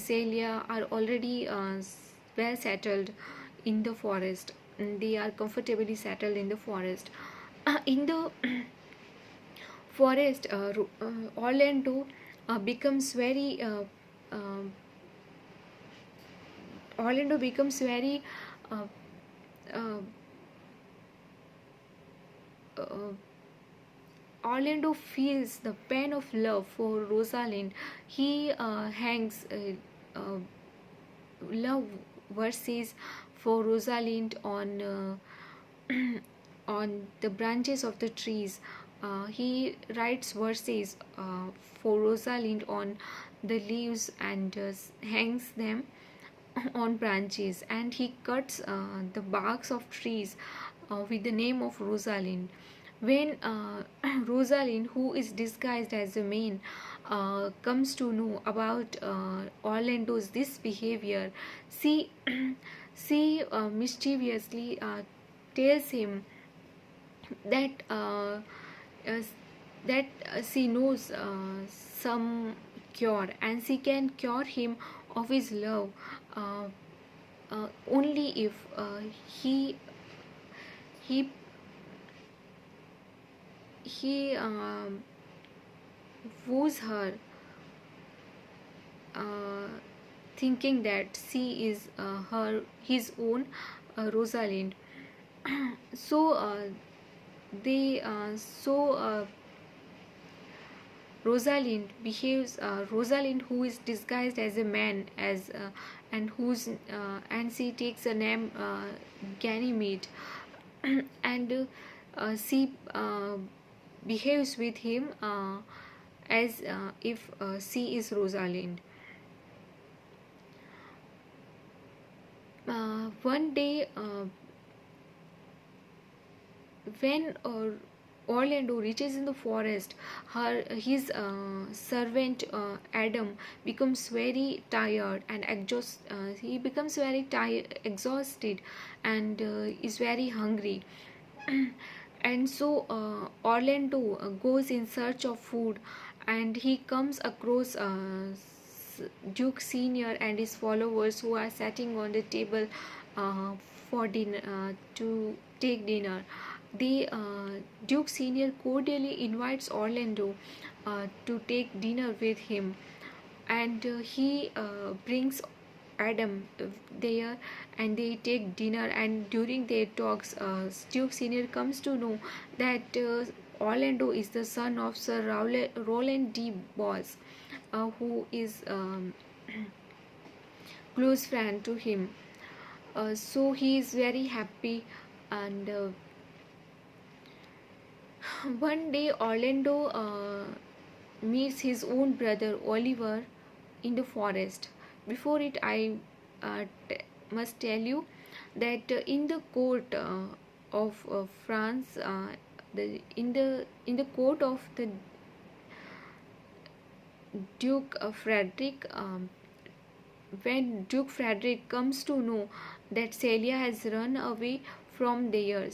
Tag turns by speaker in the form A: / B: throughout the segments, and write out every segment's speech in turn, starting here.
A: Celia are already well settled in the forest. They are comfortably settled in the forest. In the forest, Orlando becomes very Orlando becomes very uh, uh, uh, Orlando feels the pain of love for Rosalind. He hangs uh, love verses for Rosalind on the branches of the trees. He writes verses for Rosalind on the leaves and hangs them on branches, and he cuts the barks of trees with the name of Rosalind. When Rosalind, who is disguised as a man, comes to know about Orlando's this behavior, she mischievously tells him that uh, she knows some cure, and she can cure him of his love uh, only if he he he woos her, uh, thinking that she is his own Rosalind. so they so Rosalind, who is disguised as a man, and she takes a name Ganymede, and she behaves with him as if she is Rosalind. One day, when Orlando reaches in the forest, his servant Adam becomes very tired and he becomes very tired, exhausted, and is very hungry. And so Orlando goes in search of food, and he comes across Duke Senior and his followers who are sitting on the table uh, for dinner to take dinner. The Duke Senior cordially invites Orlando to take dinner with him, and he brings Adam there, and they take dinner. And during their talks, Duke Senior comes to know that Orlando is the son of Sir Roland D. Boss, who is close friend to him. So he is very happy, and one day Orlando meets his own brother Oliver in the forest. Before it, I must tell you that in the court of France, in the court of the Duke Frederick, when Duke Frederick comes to know that Celia has run away from there,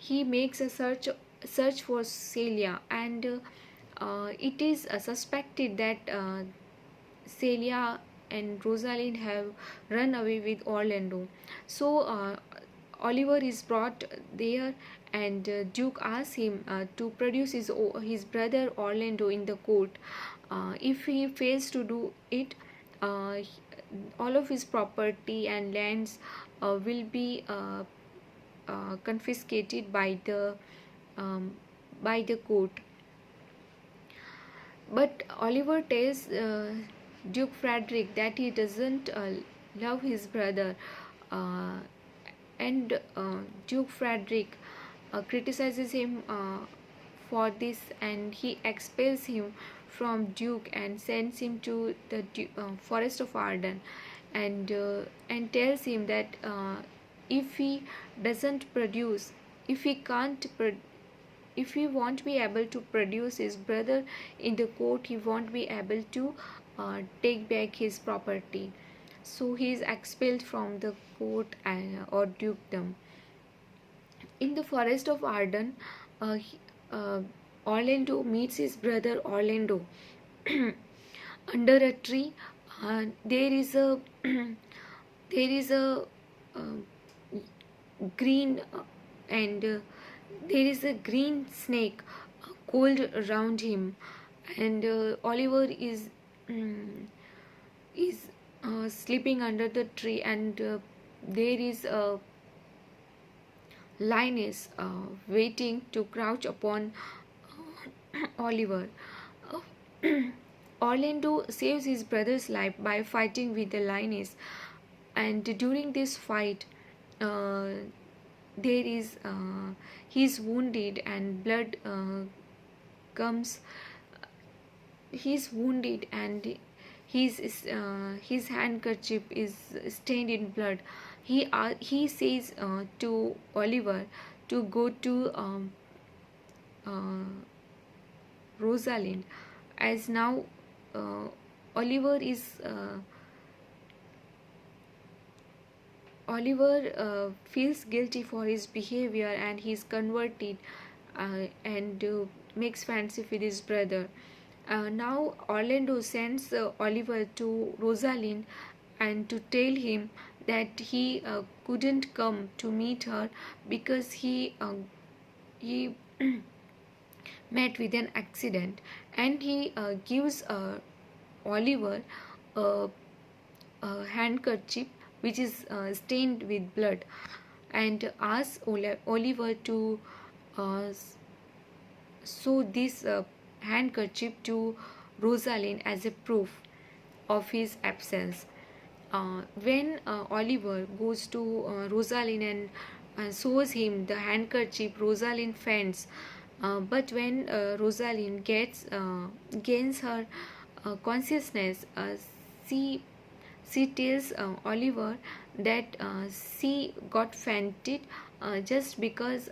A: he makes a search for Celia, and it is suspected that Celia and Rosalind have run away with Orlando. So Oliver is brought there, and Duke asks him to produce his brother Orlando in the court. If he fails to do it, uh, all of his property and lands will be confiscated um, by the court. But Oliver tells Duke Frederick that he doesn't love his brother, uh, and Duke Frederick criticizes him for this, and he expels him from Duke and sends him to the forest of Arden, and tells him that if he doesn't produce, if he can't if he won't be able to produce his brother in the court, he won't be able to take back his property. So he is expelled from the court or dukedom. In the forest of Arden, Orlando meets his brother Orlando. under a tree. There is a there is a green and there is a green snake coiled around him, and Oliver mm, is sleeping under the tree, and there is a lioness waiting to crouch upon Oliver. Orlando saves his brother's life by fighting with the lioness, and during this fight, uh, there is he is wounded and blood comes. He's wounded and his handkerchief is stained in blood. He says to Oliver to go to uh, Rosalind, as now uh, Oliver is Oliver feels guilty for his behavior, and he's converted and makes friendship with his brother. Now Orlando sends Oliver to Rosalind and to tell him that he couldn't come to meet her because he met with an accident, and he gives Oliver a, a handkerchief which is stained with blood, and asks Oliver to uh, sew this handkerchief to Rosalind as a proof of his absence. When Oliver goes to Rosalind and shows him the handkerchief, Rosalind faints. But when Rosalind gains her consciousness, she she tells Oliver that she got fainted just because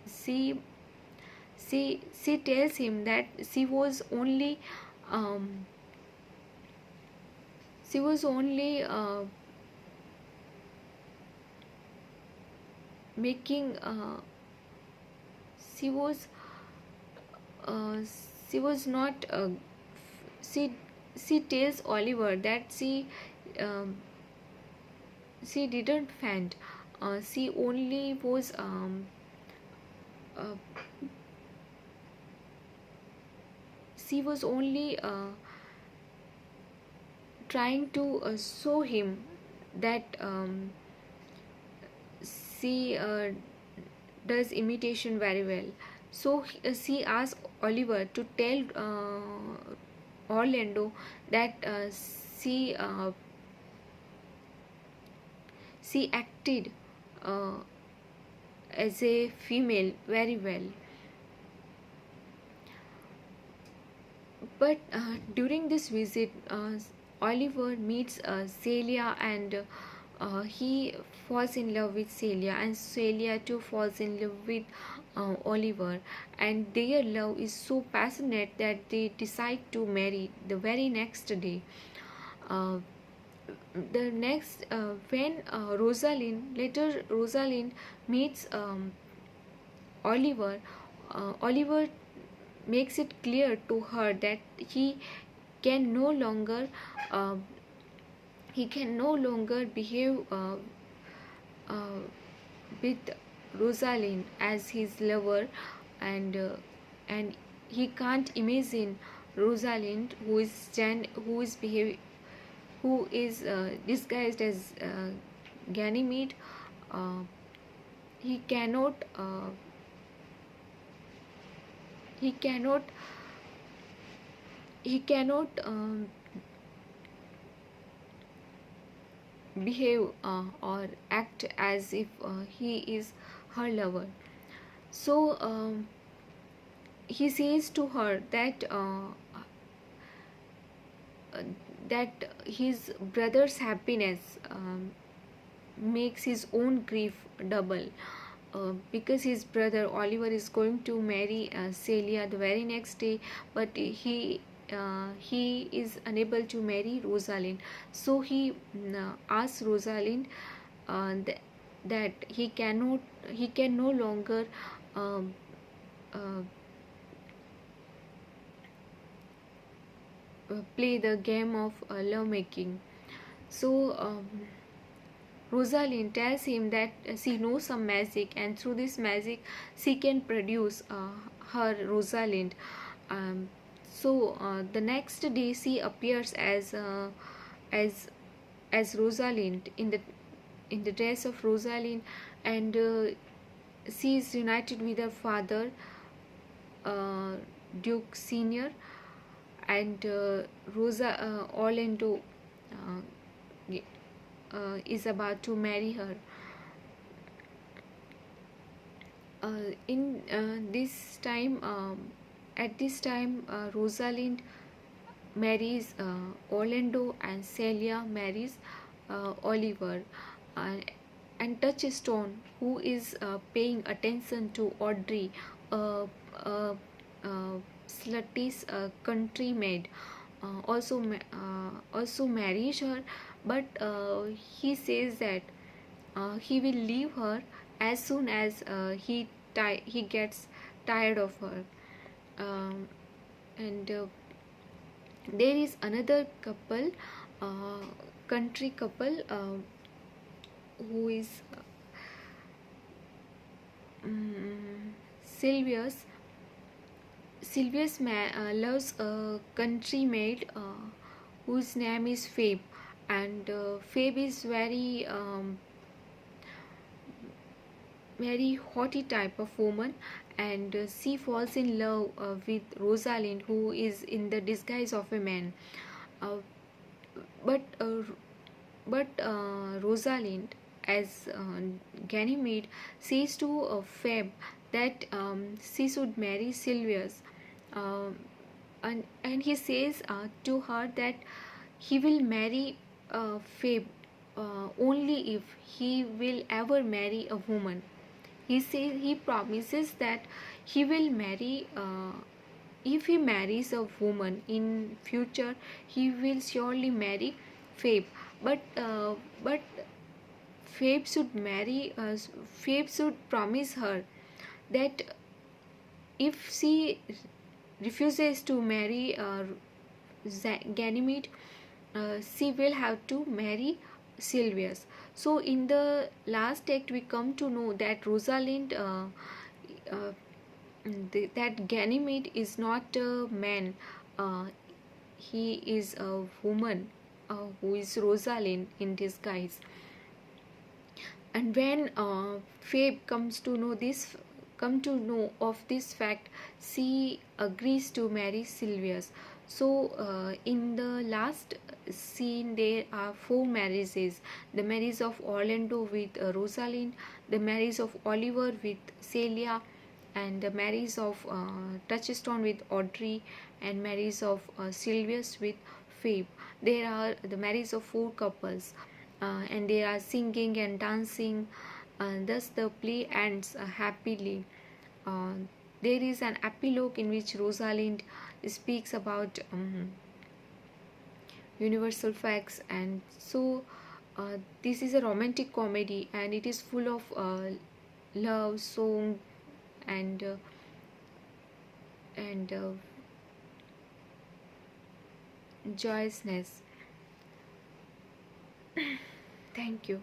A: she she tells him that um, she was only making she was uh, she was not she she tells Oliver that um, she didn't faint. She only was uh, she was only trying to show him that she does imitation very well. So she asked Oliver to tell Orlando that she acted uh, as a female very well. But during this visit, Oliver meets Celia, and he falls in love with Celia, and Celia too falls in love with Oliver, and their love is so passionate that they decide to marry the very next day. Uh, the next when Rosalind meets Oliver, Oliver makes it clear to her that can no longer uh, he can no longer behave uh, with Rosalind as his lover, and he can't imagine Rosalind who is who is disguised as Ganymede. Uh, he cannot he cannot he cannot behave or act as if he is her lover. So he says to her uh, that his brother's happiness makes his own grief double, because his brother Oliver is going to marry Celia the very next day, but he is unable to marry Rosalind. So he asks Rosalind that he can no longer um, uh, play the game of lovemaking. So Rosalind tells him that she knows some magic, and through this magic, she can produce her Rosalind. Um, so the next day, she appears as as Rosalind in the dress of Rosalind, and she is united with her father, uh, Duke Senior, and Rosa Orlando is about to marry her. In this time, at this time, Rosalind marries Orlando, and Celia marries Oliver. And Touchstone, who is paying attention to Audrey, uh, uh, slutty's country maid, also marries her, but he says that he will leave her as soon as he gets tired of her. Um, and There is another couple, uh, country couple, who is Sylvius. Loves a country maid whose name is Fabe, and Fabe is very haughty type of woman, and she falls in love with Rosalind, who is in the disguise of a man. Uh, but uh, but Rosalind, as Ganymede, says to Feb that she should marry Sylvius, um, and he says to her that he will marry Feb only if he will ever marry a woman. He promises that he will marry. If he marries a woman in future, he will surely marry Fabe. But Fabe should marry. Fabe should promise her that if she refuses to marry Ganymede, she will have to marry Sylvius. So in the last act, we come to know that Rosalind, uh, that Ganymede is not a man. Uh, he is a woman who is Rosalind in disguise. And when Fabe come to know of this fact, she agrees to marry Sylvius. So in the last scene, there are four marriages: the marriage of Orlando with Rosalind, the marriage of Oliver with Celia, and the marriage of Touchstone with Audrey, and marriage of Sylvius with Fabe. There are the marriage of four couples, and they are singing and dancing, and thus the play ends happily. Uh, there is an epilogue in which Rosalind speaks about universal facts, and so this is a romantic comedy, and it is full of love, song, and and joyousness. Thank you.